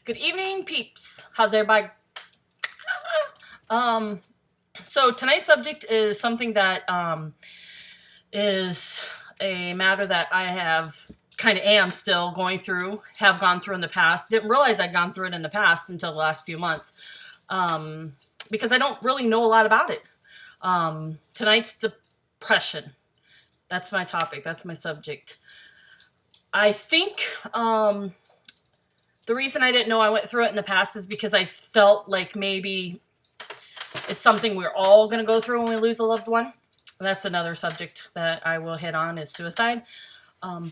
Good evening, peeps. How's everybody? Um, so tonight's subject is something that is a matter that I have kind of am still going through, have gone through in the past. Didn't realize I'd gone through it in the past until the last few months, because I don't really know a lot about it. Tonight's depression. That's my topic. That's my subject. I think the reason I didn't know I went through it in the past is because I felt like maybe it's something we're all going to go through when we lose a loved one. That's another subject that I will hit on is suicide.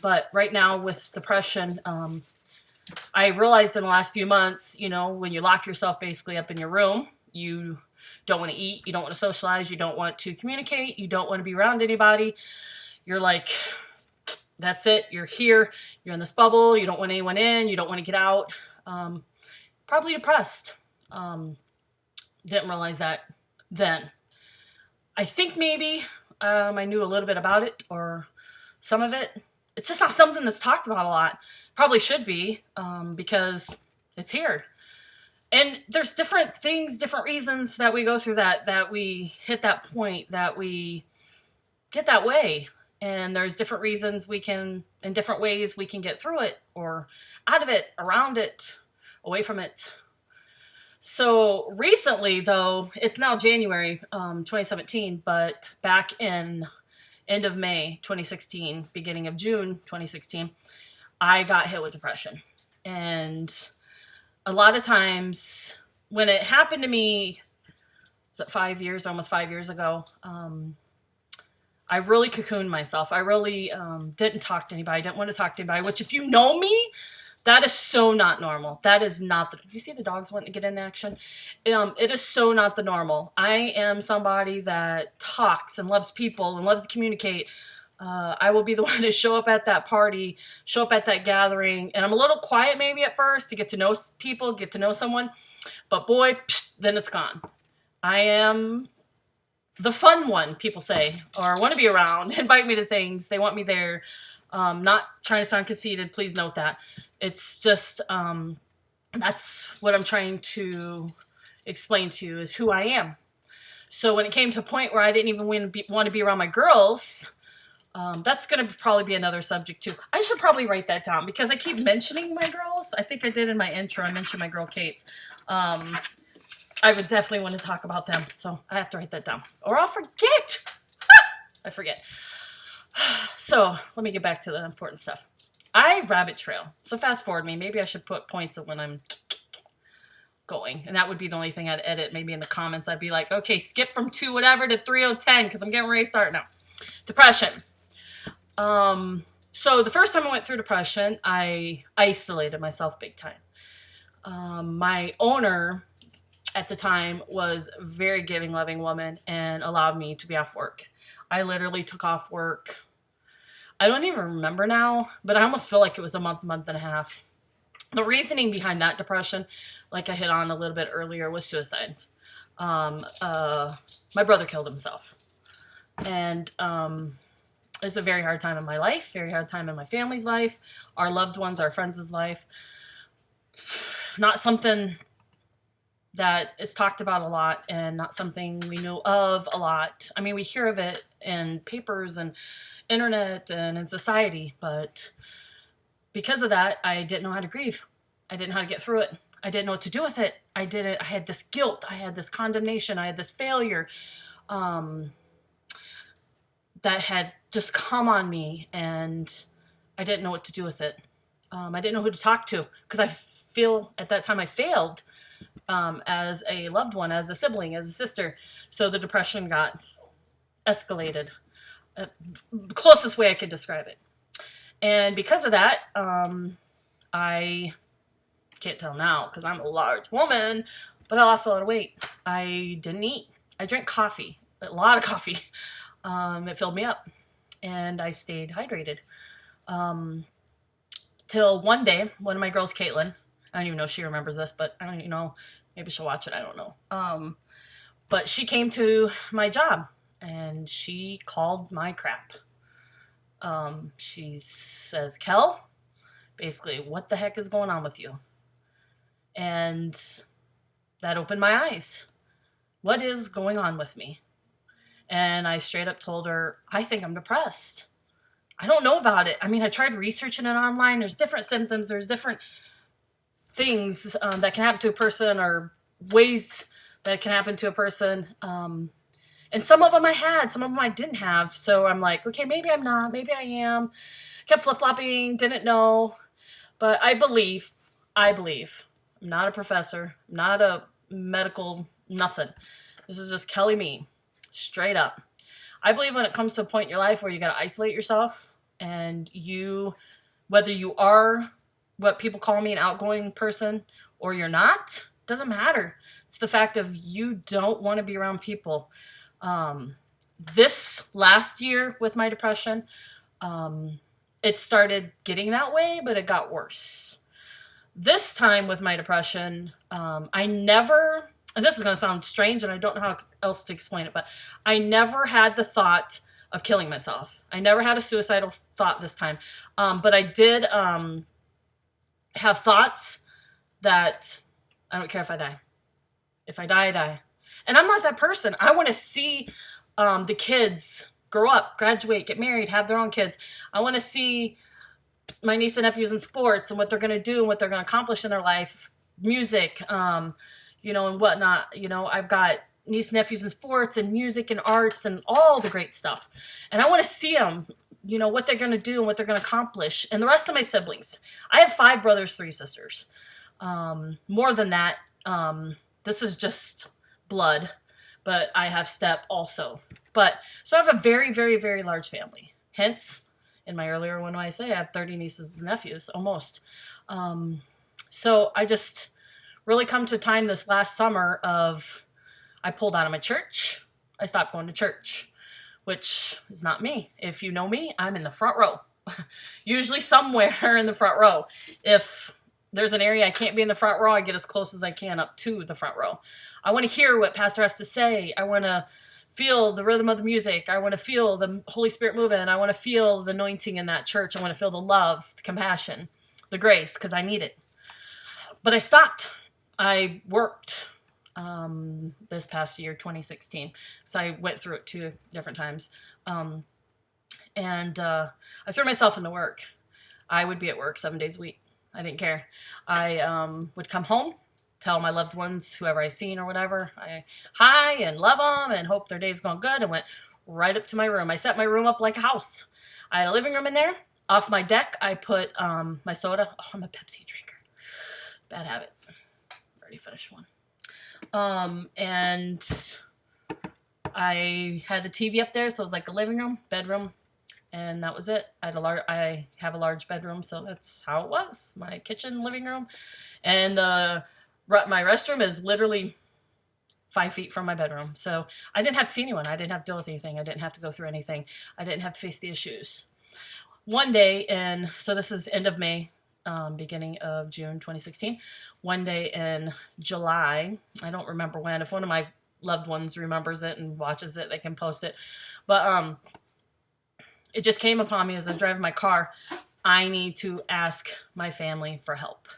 But right now with depression, I realized in the last few months, when you lock yourself basically up in your room, you don't want to eat, you don't want to socialize, you don't want to communicate, you don't want to be around anybody. You're like, that's it. You're here. You're in this bubble. You don't want anyone in. You don't want to get out. Probably depressed. Didn't realize that then. I think maybe I knew a little bit about it or some of it. It's just not something that's talked about a lot. Probably should be because it's here. And there's different things, different reasons that we go through that we hit that point, that we get that way. And there's different reasons in different ways we can get through it or out of it, around it, away from it. So recently, though, it's now January 2017, but back in end of May 2016, beginning of June 2016, I got hit with depression. And a lot of times when it happened to me, was it 5 years, almost 5 years ago, I really cocooned myself. I really didn't talk to anybody. I didn't want to talk to anybody, which if you know me, that is so not normal. That is not you see the dogs wanting to get in action? It is so not the normal. I am somebody that talks and loves people and loves to communicate. I will be the one to show up at that party, show up at that gathering, and I'm a little quiet maybe at first to get to know people, get to know someone, but boy, then it's gone. I am the fun one, people say, or want to be around, invite me to things. They want me there. Not trying to sound conceited. Please note that. It's just, that's what I'm trying to explain to you is who I am. So when it came to a point where I didn't even want to be around my girls, that's going to probably be another subject too. I should probably write that down because I keep mentioning my girls. I think I did in my intro. I mentioned my girl Kate's. I would definitely want to talk about them. So I have to write that down or I'll forget. I forget. So let me get back to the important stuff. I rabbit trail. So fast forward me. Maybe I should put points of when I'm going. And that would be the only thing I'd edit. Maybe in the comments I'd be like, okay, skip from 2 whatever to 3:10 because I'm getting ready to start now. Depression. So the first time I went through depression, I isolated myself big time. My owner at the time was a very giving, loving woman and allowed me to be off work. I literally took off work. I don't even remember now, but I almost feel like it was a month and a half. The reasoning behind that depression, like I hit on a little bit earlier, was suicide. My brother killed himself. And it's a very hard time in my life, very hard time in my family's life, our loved ones, our friends' life. Not something that is talked about a lot and not something we know of a lot. I mean, we hear of it in papers and internet and in society, but because of that, I didn't know how to grieve. I didn't know how to get through it. I didn't know what to do with it. I had this guilt. I had this condemnation. I had this failure that had just come on me, and I didn't know what to do with it. I didn't know who to talk to because I feel at that time I failed as a loved one, as a sibling, as a sister. So the depression got escalated. The closest way I could describe it. And because of that, I can't tell now because I'm a large woman, but I lost a lot of weight. I didn't eat. I drank coffee, a lot of coffee. It filled me up, and I stayed hydrated. Till one day, one of my girls, Caitlin, I don't even know if she remembers this, but I don't even know. Maybe she'll watch it. I don't know. But she came to my job, and she called my crap. She says, Kel, basically, what the heck is going on with you? And that opened my eyes. What is going on with me? And I straight up told her, I think I'm depressed. I don't know about it. I mean, I tried researching it online. There's different symptoms. There's different things that can happen to a person, or ways that can happen to a person. And some of them I had, some of them I didn't have. So I'm like, okay, maybe I'm not, maybe I am. Kept flip-flopping, didn't know. But I believe. I'm not a professor, not a medical, nothing. This is just Kelly me, straight up. I believe when it comes to a point in your life where you got to isolate yourself, and whether you are what people call me, an outgoing person, or you're not, doesn't matter. It's the fact of you don't want to be around people. This last year with my depression, it started getting that way, but it got worse. This time with my depression, I never, and this is going to sound strange and I don't know how else to explain it, but I never had the thought of killing myself. I never had a suicidal thought this time. But I did have thoughts that I don't care if I die. If I die, I die. And I'm not that person. I want to see the kids grow up, graduate, get married, have their own kids. I want to see my niece and nephews in sports and what they're going to do and what they're going to accomplish in their life, music, and whatnot. I've got niece and nephews in sports and music and arts and all the great stuff. And I want to see them, what they're going to do and what they're going to accomplish. And the rest of my siblings. I have 5 brothers, 3 sisters. More than that, this is just blood, but I have step also. So I have a very, very, very large family. Hence, in my earlier one, when I say I have 30 nieces and nephews, almost. So I just really come to a time this last summer of, I pulled out of my church. I stopped going to church, which is not me. If you know me, I'm in the front row. Usually somewhere in the front row. If there's an area I can't be in the front row, I get as close as I can up to the front row. I want to hear what pastor has to say. I want to feel the rhythm of the music. I want to feel the Holy Spirit moving. I want to feel the anointing in that church. I want to feel the love, the compassion, the grace, because I need it. But I stopped. I worked this past year, 2016. So I went through it 2 different times. And I threw myself into work. I would be at work 7 days a week. I didn't care. I would come home, tell my loved ones, whoever I seen or whatever, hi and love them and hope their day's going good, and went right up to my room. I set my room up like a house. I had a living room in there. Off my deck, I put my soda. Oh, I'm a Pepsi drinker. Bad habit. Already finished one. And I had a TV up there, so it was like a living room, bedroom, and that was it. I have a large bedroom, so that's how it was. My kitchen, living room, and my restroom is literally 5 feet from my bedroom. So I didn't have to see anyone. I didn't have to deal with anything. I didn't have to go through anything. I didn't have to face the issues. One day so this is end of May, beginning of June 2016. One day in July, I don't remember when. If one of my loved ones remembers it and watches it, they can post it. But it just came upon me as I was driving my car. I need to ask my family for help.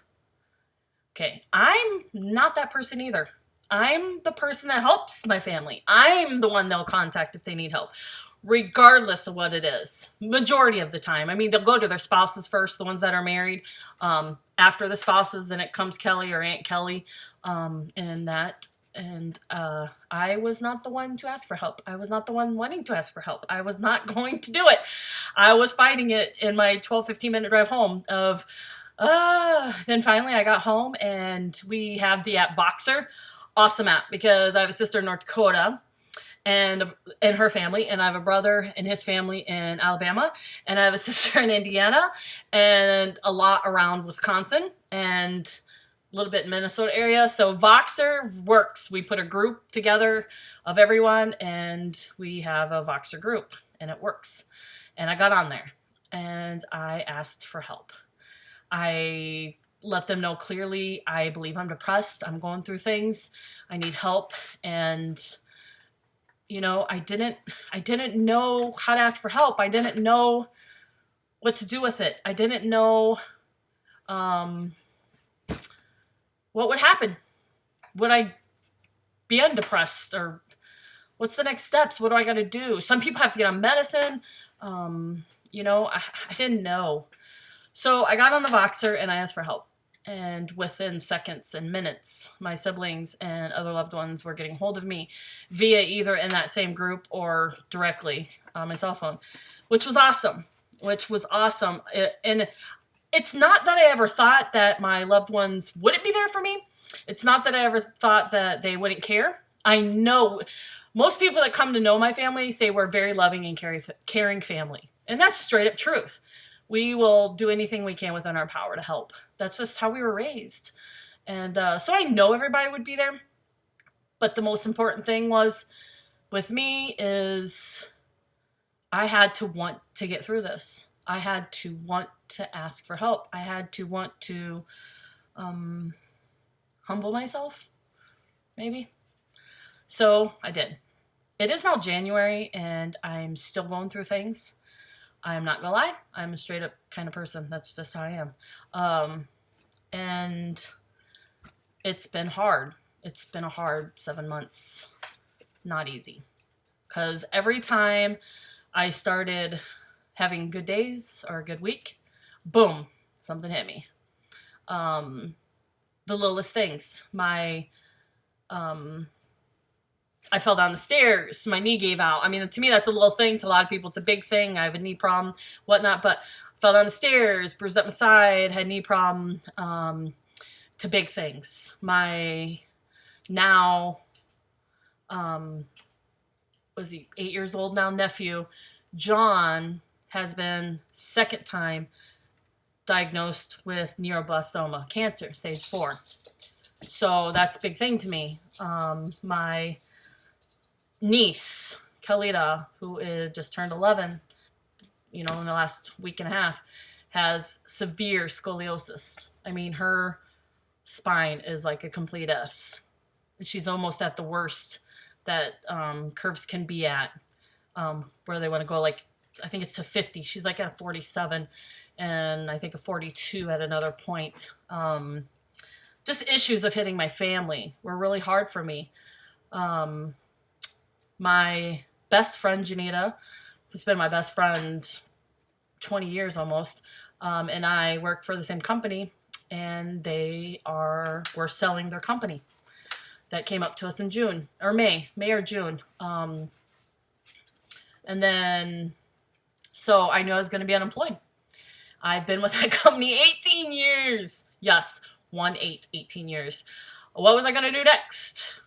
Okay, I'm not that person either. I'm the person that helps my family. I'm the one they'll contact if they need help, regardless of what it is. Majority of the time. I mean, they'll go to their spouses first, the ones that are married. After the spouses, then it comes Kelly or Aunt Kelly, and that. And I was not the one to ask for help. I was not the one wanting to ask for help. I was not going to do it. I was fighting it in my 12, 15-minute drive home of, then finally I got home, and we have the app Voxer. Awesome app, because I have a sister in North Dakota and her family, and I have a brother and his family in Alabama, and I have a sister in Indiana, and a lot around Wisconsin, and a little bit in Minnesota area. So Voxer works. We put a group together of everyone, and we have a Voxer group, and it works. And I got on there, and I asked for help. I let them know clearly, I believe I'm depressed. I'm going through things. I need help. And, I didn't know how to ask for help. I didn't know what to do with it. I didn't know, what would happen? Would I be undepressed, or what's the next steps? What do I got to do? Some people have to get on medicine. I didn't know. So I got on the Voxer and I asked for help. And within seconds and minutes, my siblings and other loved ones were getting hold of me via either in that same group or directly on my cell phone, which was awesome. And it's not that I ever thought that my loved ones wouldn't be there for me. It's not that I ever thought that they wouldn't care. I know most people that come to know my family say we're very loving and caring family. And that's straight up truth. We will do anything we can within our power to help. That's just how we were raised. And so I know everybody would be there. But the most important thing was with me is I had to want to get through this. I had to want to ask for help. I had to want to humble myself, maybe. So I did. It is now January and I'm still going through things. I'm not gonna lie, I'm a straight up kind of person. That's just how I am. And it's been hard. It's been a hard 7 months. Not easy. Because every time I started having good days or a good week, boom, something hit me. The littlest things. I fell down the stairs. My knee gave out. I mean, to me, that's a little thing. To a lot of people, it's a big thing. I have a knee problem, whatnot. But fell down the stairs, bruised up my side, had a knee problem, to big things. My now, was he 8 years old now, nephew, John, has been second time diagnosed with neuroblastoma, cancer, stage 4. So that's a big thing to me. My niece, Kalita, who just turned 11, in the last week and a half, has severe scoliosis. I mean, her spine is like a complete S. She's almost at the worst that curves can be at, where they want to go, like, I think it's to 50. She's like at a 47, and I think a 42 at another point. Just issues of hitting my family were really hard for me. My best friend, Janita, who's been my best friend 20 years almost, and I work for the same company, and we're selling their company. That came up to us in June, or May or June. And then, so I knew I was going to be unemployed. I've been with that company 18 years. Yes, 18 years. What was I going to do next?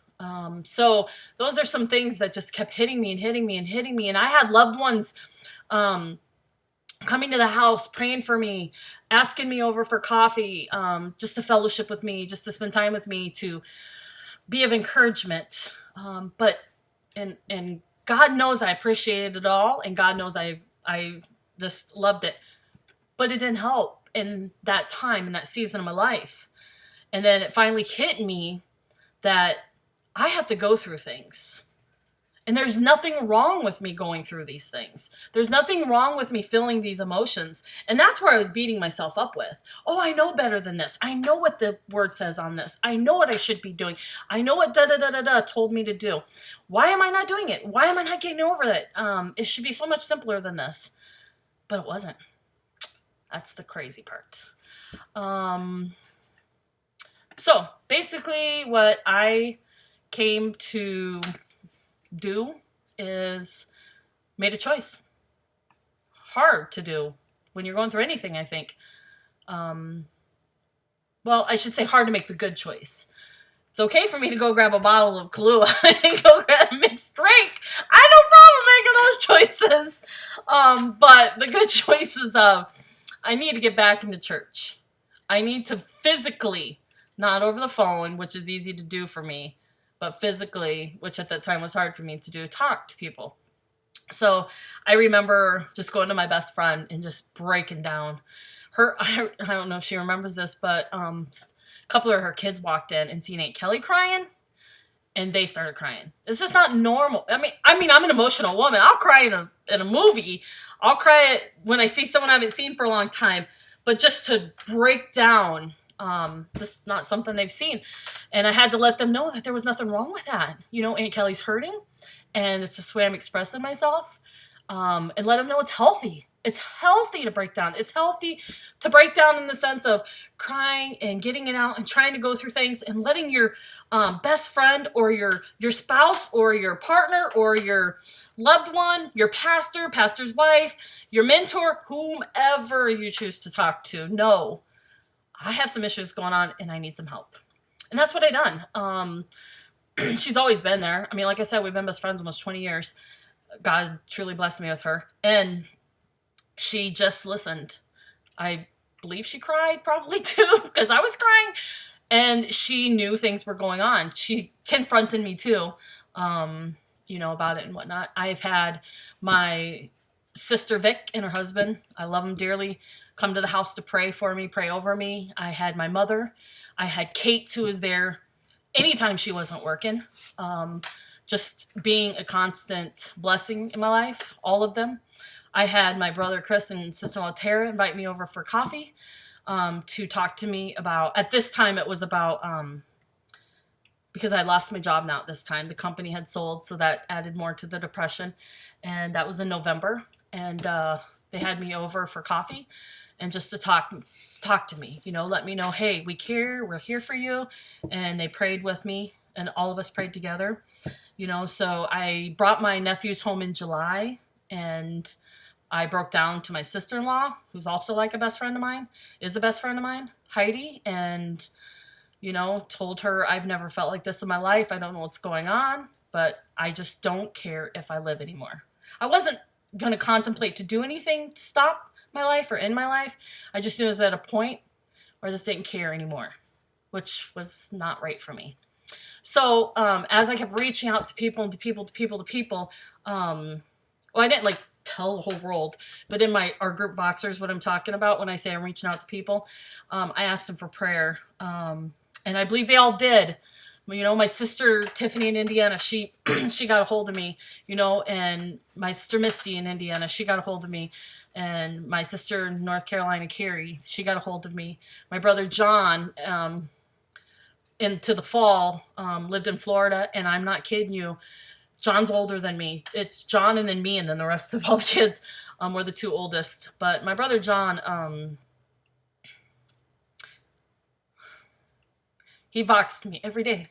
So those are some things that just kept hitting me. And I had loved ones coming to the house, praying for me, asking me over for coffee, just to fellowship with me, just to spend time with me, to be of encouragement. But God knows I appreciated it all, and God knows I just loved it. But it didn't help in that time, in that season of my life. And then it finally hit me that I have to go through things. And there's nothing wrong with me going through these things. There's nothing wrong with me feeling these emotions. And that's where I was beating myself up with. Oh, I know better than this. I know what the word says on this. I know what I should be doing. I know what da-da-da-da-da told me to do. Why am I not doing it? Why am I not getting over it? It should be so much simpler than this. But it wasn't. That's the crazy part. So basically what I came to do is made a choice. Hard to do when you're going through anything, I think. Well, I should say hard to make the good choice. It's okay for me to go grab a bottle of Kahlua and go grab a mixed drink. I have no problem making those choices. But the good choices of, I need to get back into church. I need to physically, not over the phone, which is easy to do for me, but physically, which at that time was hard for me to do, talk to people. So I remember just going to my best friend and just breaking down. I don't know if she remembers this, but a couple of her kids walked in and seen Aunt Kelly crying, and they started crying. It's just not normal. I mean, I'm an emotional woman. I'll cry in a movie. I'll cry when I see someone I haven't seen for a long time. But just to break down This is not something they've seen. And I had to let them know that there was nothing wrong with that. Aunt Kelly's hurting, and it's just the way I'm expressing myself. And let them know it's healthy. It's healthy to break down. It's healthy to break down in the sense of crying and getting it out and trying to go through things and letting your best friend or your spouse or your partner or your loved one, your pastor's wife, your mentor, whomever you choose to talk to, know I have some issues going on and I need some help. And that's what I done. She's always been there. I mean, like I said, we've been best friends almost 20 years. God truly blessed me with her. And she just listened. I believe she cried probably too, because I was crying. And she knew things were going on. She confronted me too, about it and whatnot. I've had my sister Vic and her husband, I love them dearly, come to the house to pray for me, pray over me. I had my mother. I had Kate, who was there anytime she wasn't working. Just being a constant blessing in my life, all of them. I had my brother Chris and sister-in-law Tara invite me over for coffee to talk to me about, at this time it was about, because I lost my job now at this time. The company had sold, so that added more to the depression. And that was in November. And they had me over for coffee and just to talk to me, let me know, hey, we care, we're here for you. And they prayed with me and all of us prayed together, so I brought my nephews home in July and I broke down to my sister-in-law, who's also like a best friend of mine, Heidi, and, told her I've never felt like this in my life. I don't know what's going on, but I just don't care if I live anymore. I wasn't going to contemplate to do anything to stop my life or end my life. I just knew I was at a point where I just didn't care anymore, which was not right for me. So as I kept reaching out to people, I didn't tell the whole world, but in our group Voxers, what I'm talking about when I say I'm reaching out to people, I asked them for prayer, and I believe they all did. My sister Tiffany in Indiana, she got a hold of me, and my sister Misty in Indiana, she got a hold of me, and my sister in North Carolina, Carrie, she got a hold of me. My brother John, into the fall, lived in Florida, and I'm not kidding you. John's older than me. It's John and then me and then the rest of all the kids. We're the two oldest. But my brother John, he voxed me every day.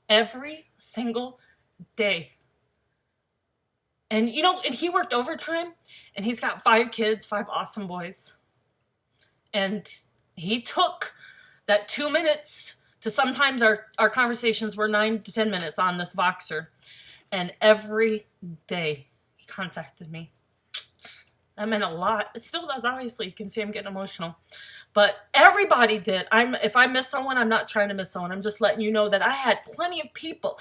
Every single day. And, and he worked overtime, and he's got 5 kids, 5 awesome boys. And he took that 2 minutes to sometimes our conversations were 9 to 10 minutes on this Voxer. And every day he contacted me. That meant a lot. It still does, obviously. You can see I'm getting emotional. But everybody did. If I miss someone, I'm not trying to miss someone. I'm just letting you know that I had plenty of people.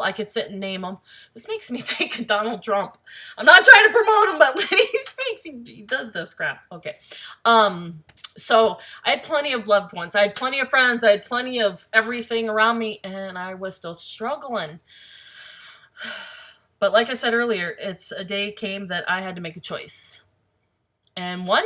I could sit and name them. This makes me think of Donald Trump. I'm not trying to promote him, but when he speaks, he does this crap. Okay. So I had plenty of loved ones. I had plenty of friends. I had plenty of everything around me, and I was still struggling. But like I said earlier, it's a day came that I had to make a choice. And one,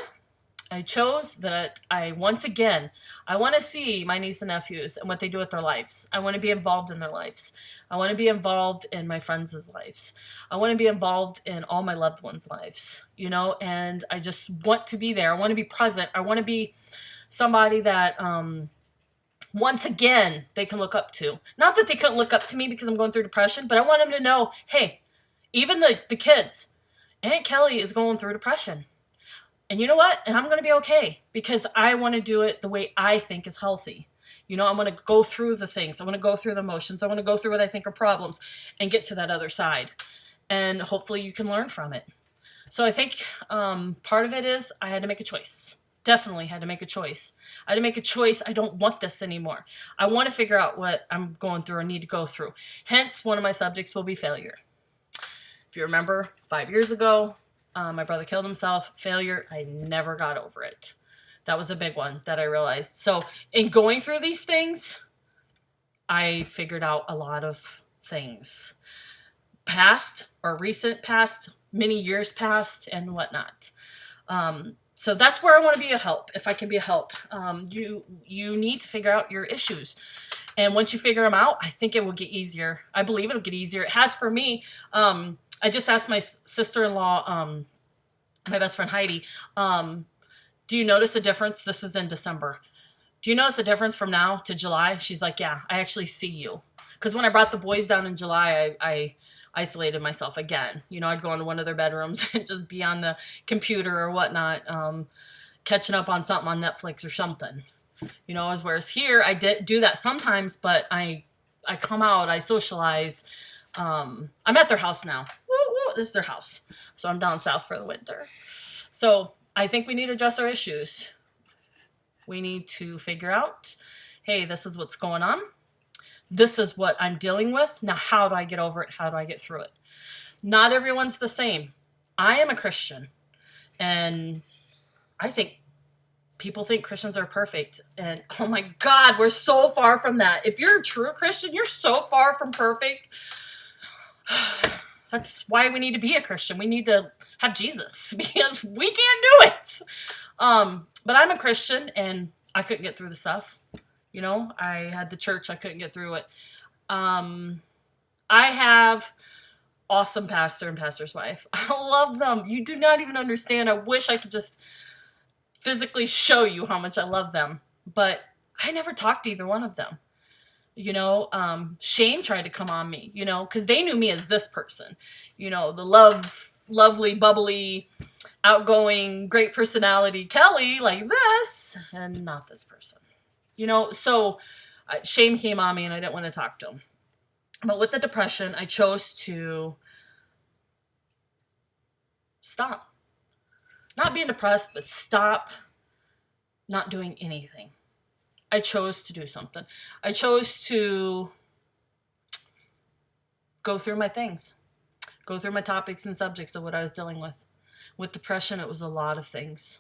I chose that I want to see my niece and nephews and what they do with their lives. I want to be involved in their lives. I want to be involved in my friends' lives. I want to be involved in all my loved ones' lives, and I just want to be there. I want to be present. I want to be somebody that, once again, they can look up to. Not that they couldn't look up to me because I'm going through depression, but I want them to know, hey, even the kids, Aunt Kelly is going through depression. And you know what? And I'm going to be okay because I want to do it the way I think is healthy. I want to go through the things. I want to go through the emotions. I want to go through what I think are problems and get to that other side. And hopefully you can learn from it. So I think part of it is I had to make a choice. Definitely had to make a choice. I had to make a choice. I don't want this anymore. I want to figure out what I'm going through or need to go through. Hence, one of my subjects will be failure. If you remember, 5 years ago, my brother killed himself. Failure, I never got over it. That was a big one that I realized. So in going through these things, I figured out a lot of things. past or recent past, many years past, and whatnot. So that's where I want to be a help. If I can be a help, you need to figure out your issues, and once you figure them out, I think it will get easier. I believe it'll get easier. It has for me. I just asked my sister-in-law, my best friend Heidi, do you notice a difference? This is in December. Do you notice a difference from now to July? She's like, yeah, I actually see you. Because when I brought the boys down in July, I isolated myself again. You know, I'd go into one of their bedrooms and just be on the computer or whatnot, catching up on something on Netflix or something. You know, whereas here I did do that sometimes, but I come out, I socialize. I'm at their house now. Woo, woo, this is their house. So I'm down south for the winter. So I think we need to address our issues. We need to figure out, hey, this is what's going on. This is what I'm dealing with. Now, how do I get over it? How do I get through it? Not everyone's the same. I am a Christian, and I think people think Christians are perfect. And oh my God, we're so far from that. If you're a true Christian, you're so far from perfect. That's why we need to be a Christian. We need to have Jesus because we can't do it. But I'm a Christian and I couldn't get through the stuff. You know, I had the church. I couldn't get through it. I have awesome pastor and pastor's wife. I love them. You do not even understand. I wish I could just physically show you how much I love them. But I never talked to either one of them. You know, shame tried to come on me, you know, because they knew me as this person. You know, the lovely, bubbly, outgoing, great personality Kelly, like this, and not this person. You know, so shame came on me and I didn't want to talk to him. But with the depression, I chose to stop. Not being depressed, but stop not doing anything. I chose to do something. I chose to go through my things, go through my topics and subjects of what I was dealing with. With depression, it was a lot of things,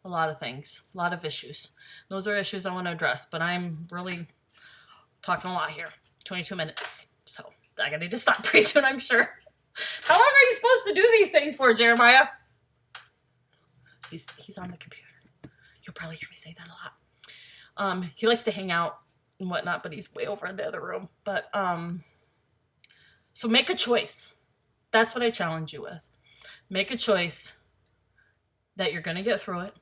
a lot of issues. Those are issues I want to address, but I'm really talking a lot here. 22 minutes. So I gotta need to stop pretty soon, I'm sure. How long are you supposed to do these things for, Jeremiah? He's on the computer. You'll probably hear me say that a lot. He likes to hang out and whatnot, but he's way over in the other room. But, so make a choice. That's what I challenge you with. Make a choice that you're going to get through it.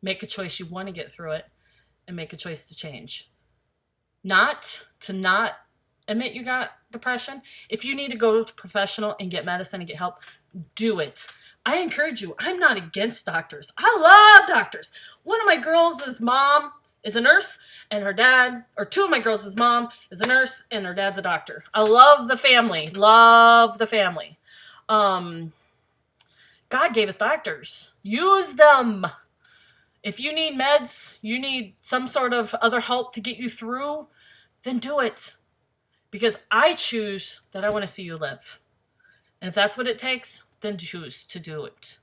Make a choice you want to get through it. And make a choice to change. Not admit you got depression. If you need to go to professional and get medicine and get help, do it. I encourage you. I'm not against doctors. I love doctors. One of my girls' mom is a nurse, and her dad, or two of my girls' mom is a nurse, and her dad's a doctor. I love the family. Love the family. God gave us doctors. Use them. If you need meds, you need some sort of other help to get you through, then do it. Because I choose that I want to see you live. And if that's what it takes, then choose to do it.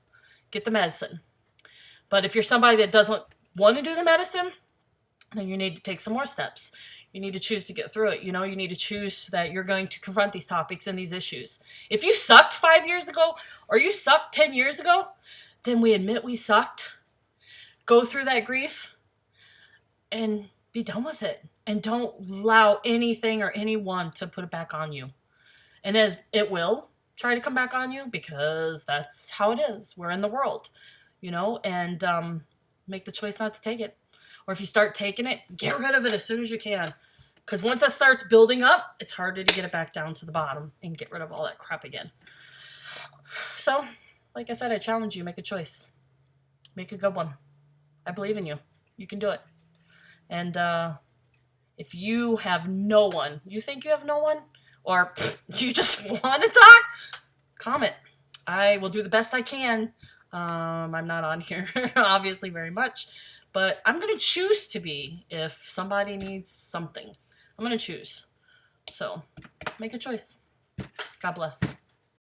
Get the medicine. But if you're somebody that doesn't want to do the medicine, then you need to take some more steps. You need to choose to get through it. You know, you need to choose that you're going to confront these topics and these issues. If you sucked 5 years ago or you sucked 10 years ago, then we admit we sucked. Go through that grief and be done with it. And don't allow anything or anyone to put it back on you. And as it will try to come back on you because that's how it is. We're in the world, you know, and make the choice not to take it. Or if you start taking it, get rid of it as soon as you can. Because once that starts building up, it's harder to get it back down to the bottom and get rid of all that crap again. So, like I said, I challenge you, make a choice. Make a good one. I believe in you. You can do it. And if you have no one, you think you have no one, or you just want to talk, comment. I will do the best I can. I'm not on here, obviously, very much. But I'm going to choose to be if somebody needs something. I'm going to choose. So, make a choice. God bless.